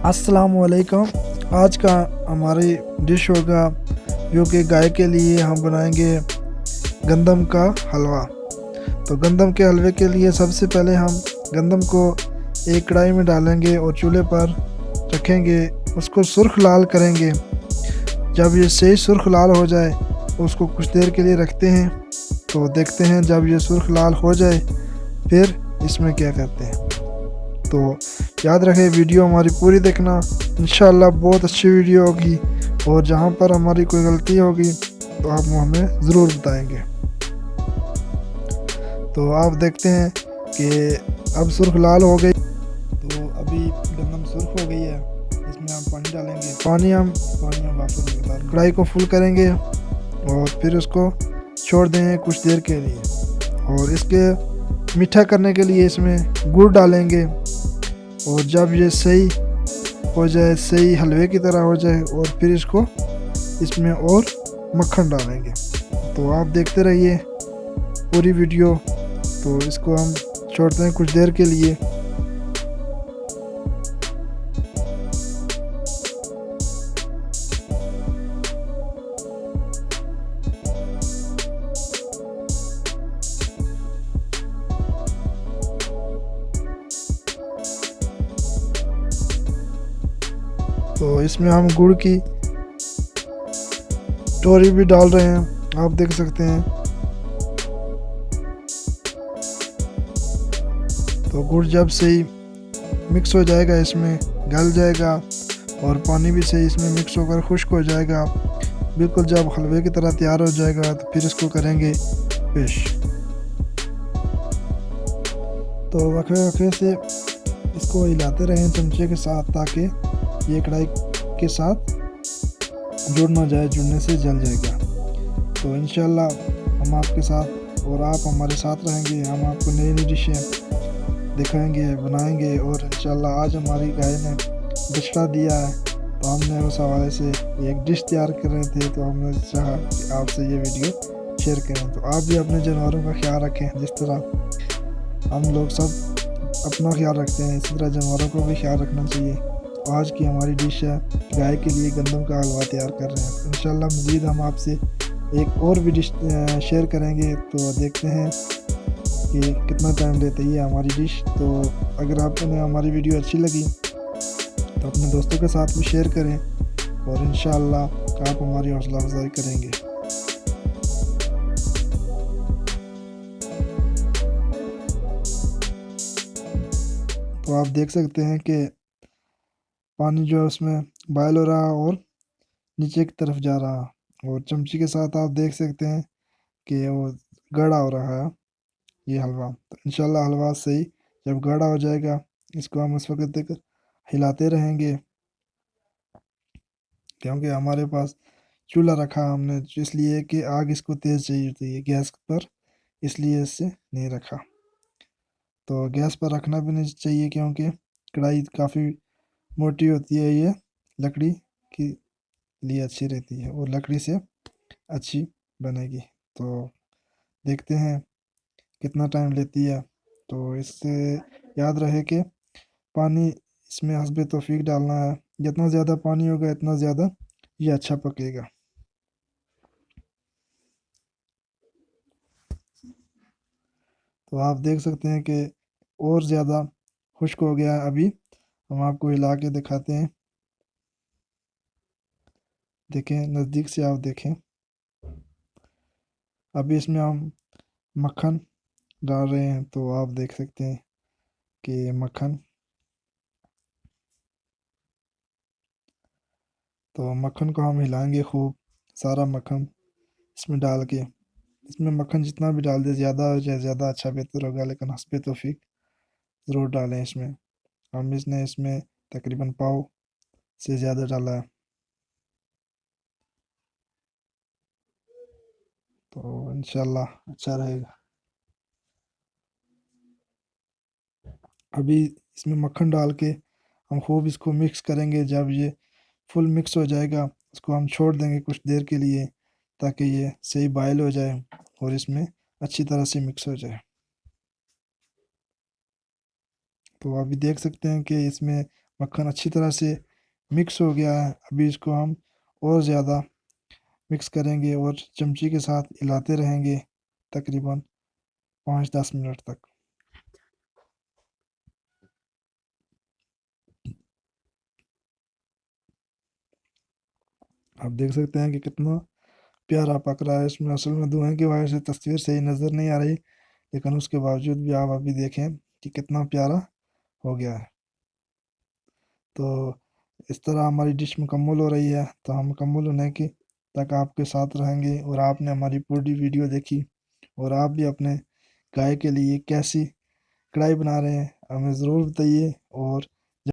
السلام علیکم۔ آج کا ہماری ڈش ہوگا جو کہ گائے کے لیے ہم بنائیں گے گندم کا حلوہ۔ تو گندم کے حلوے کے لیے سب سے پہلے ہم گندم کو ایک کڑھائی میں ڈالیں گے اور چولہے پر رکھیں گے، اس کو سرخ لال کریں گے۔ جب یہ صحیح سرخ لال ہو جائے اس کو کچھ دیر کے لیے رکھتے ہیں، تو دیکھتے ہیں جب یہ سرخ لال ہو جائے پھر اس میں کیا کرتے ہیں۔ تو یاد رکھیں ویڈیو ہماری پوری دیکھنا، انشاءاللہ بہت اچھی ویڈیو ہوگی، اور جہاں پر ہماری کوئی غلطی ہوگی تو آپ وہ ہمیں ضرور بتائیں گے۔ تو آپ دیکھتے ہیں کہ اب سرخ لال ہو گئی، تو ابھی گندم سرخ ہو گئی ہے، اس میں ہم پانی ڈالیں گے۔ پانی ہم واپس کڑھائی کو فل کریں گے اور پھر اس کو چھوڑ دیں گے کچھ دیر کے لیے، اور اس کے میٹھا کرنے کے لیے اس میں گڑ ڈالیں گے، اور جب یہ صحیح ہو جائے، صحیح حلوے کی طرح ہو جائے، اور پھر اس میں اور مکھن ڈالیں گے۔ تو آپ دیکھتے رہیے پوری ویڈیو۔ تو اس کو ہم چھوڑتے ہیں کچھ دیر کے لیے۔ تو اس میں ہم گڑ کی ٹوری بھی ڈال رہے ہیں، آپ دیکھ سکتے ہیں۔ تو گڑ جب صحیح مکس ہو جائے گا، اس میں گل جائے گا، اور پانی بھی صحیح اس میں مکس ہو کر خشک ہو جائے گا، بالکل جب حلوے کی طرح تیار ہو جائے گا، تو پھر اس کو کریں گے پیش۔ تو وقفے وقفے سے اس کو ہلاتے رہیں چمچے کے ساتھ، تاکہ یہ کڑھائی کے ساتھ جڑ نہ جائے، جڑنے سے جل جائے گا۔ تو انشاءاللہ ہم آپ کے ساتھ اور آپ ہمارے ساتھ رہیں گے، ہم آپ کو نئی نئی ڈشیں دکھائیں گے، بنائیں گے، اور انشاءاللہ آج ہماری گائے نے بچڑا دیا ہے، تو ہم نے اس حوالے سے ایک ڈش تیار کر رہے تھے، تو ہم نے چاہا کہ آپ سے یہ ویڈیو شیئر کریں۔ تو آپ بھی اپنے جانوروں کا خیال رکھیں، جس طرح ہم لوگ سب اپنا خیال رکھتے ہیں، اسی طرح جانوروں کو بھی خیال رکھنا چاہیے۔ آج کی ہماری ڈش ہے گائے کے لیے گندم کا حلوہ تیار کر رہے ہیں۔ انشاءاللہ مزید ہم آپ سے ایک اور بھی ڈش شیئر کریں گے، تو دیکھتے ہیں کہ کتنا ٹائم لیتی ہے ہماری ڈش۔ تو اگر آپ کو ہماری ویڈیو اچھی لگی تو اپنے دوستوں کے ساتھ بھی شیئر کریں، اور انشاءاللہ آپ ہماری حوصلہ افزائی کریں گے۔ تو آپ دیکھ سکتے ہیں کہ پانی جو اس میں بائل ہو رہا اور نیچے کی طرف جا رہا، اور چمچی کے ساتھ آپ دیکھ سکتے ہیں کہ وہ گاڑھا ہو رہا ہے یہ حلوہ۔ تو انشاءاللہ حلوہ صحیح جب گاڑھا ہو جائے گا، اس کو ہم اس وقت تک ہلاتے رہیں گے، کیونکہ ہمارے پاس چولہا رکھا ہم نے اس لیے کہ آگ اس کو تیز چاہیے ہوتی ہے گیس پر، اس لیے اس سے نہیں رکھا۔ تو گیس پر رکھنا بھی نہیں چاہیے، کیونکہ کڑھائی کافی موٹی ہوتی ہے، یہ لکڑی کی لیے اچھی رہتی ہے، اور لکڑی سے اچھی بنے گی۔ تو دیکھتے ہیں کتنا ٹائم لیتی ہے۔ تو اس سے یاد رہے کہ پانی اس میں حسب توفیق ڈالنا ہے، جتنا زیادہ پانی ہوگا اتنا زیادہ یہ اچھا پکے گا۔ تو آپ دیکھ سکتے ہیں کہ اور زیادہ خشک ہو گیا ہے، ابھی ہم آپ کو ہلا کے دکھاتے ہیں، دیکھیں نزدیک سے آپ دیکھیں۔ ابھی اس میں ہم مکھن ڈال رہے ہیں، تو آپ دیکھ سکتے ہیں کہ مکھن کو ہم ہلائیں گے خوب، سارا مکھن اس میں ڈال کے۔ اس میں مکھن جتنا بھی ڈال دے، زیادہ ہو جائے زیادہ اچھا بہتر ہوگا، لیکن حسب توفیق ضرور ڈالیں اس میں۔ ہم نے اس میں تقریباً پاؤ سے زیادہ ڈالا ہے، تو انشاءاللہ اچھا رہے گا۔ ابھی اس میں مکھن ڈال کے ہم خوب اس کو مکس کریں گے، جب یہ فل مکس ہو جائے گا اس کو ہم چھوڑ دیں گے کچھ دیر کے لیے، تاکہ یہ صحیح بائل ہو جائے اور اس میں اچھی طرح سے مکس ہو جائے۔ تو ابھی دیکھ سکتے ہیں کہ اس میں مکھن اچھی طرح سے مکس ہو گیا ہے. ابھی اس کو ہم اور زیادہ مکس کریں گے اور چمچی کے ساتھ ہلاتے رہیں گے تقریباً 5-10 منٹ تک. آپ دیکھ سکتے ہیں کہ کتنا پیارا پک رہا ہے. اس میں اصل میں دھوئیں کی وجہ سے تصویر صحیح نظر نہیں آ رہی، لیکن اس کے باوجود بھی آپ ابھی دیکھیں کہ کتنا پیارا ہو گیا ہے. تو اس طرح ہماری ڈش مکمل ہو رہی ہے. تو ہم مکمل ہونے کی تک آپ کے ساتھ رہیں گے، اور آپ نے ہماری پوری ویڈیو دیکھی، اور آپ بھی اپنے گائے کے لیے کیسی کڑھائی بنا رہے ہیں ہمیں ضرور بتائیے. اور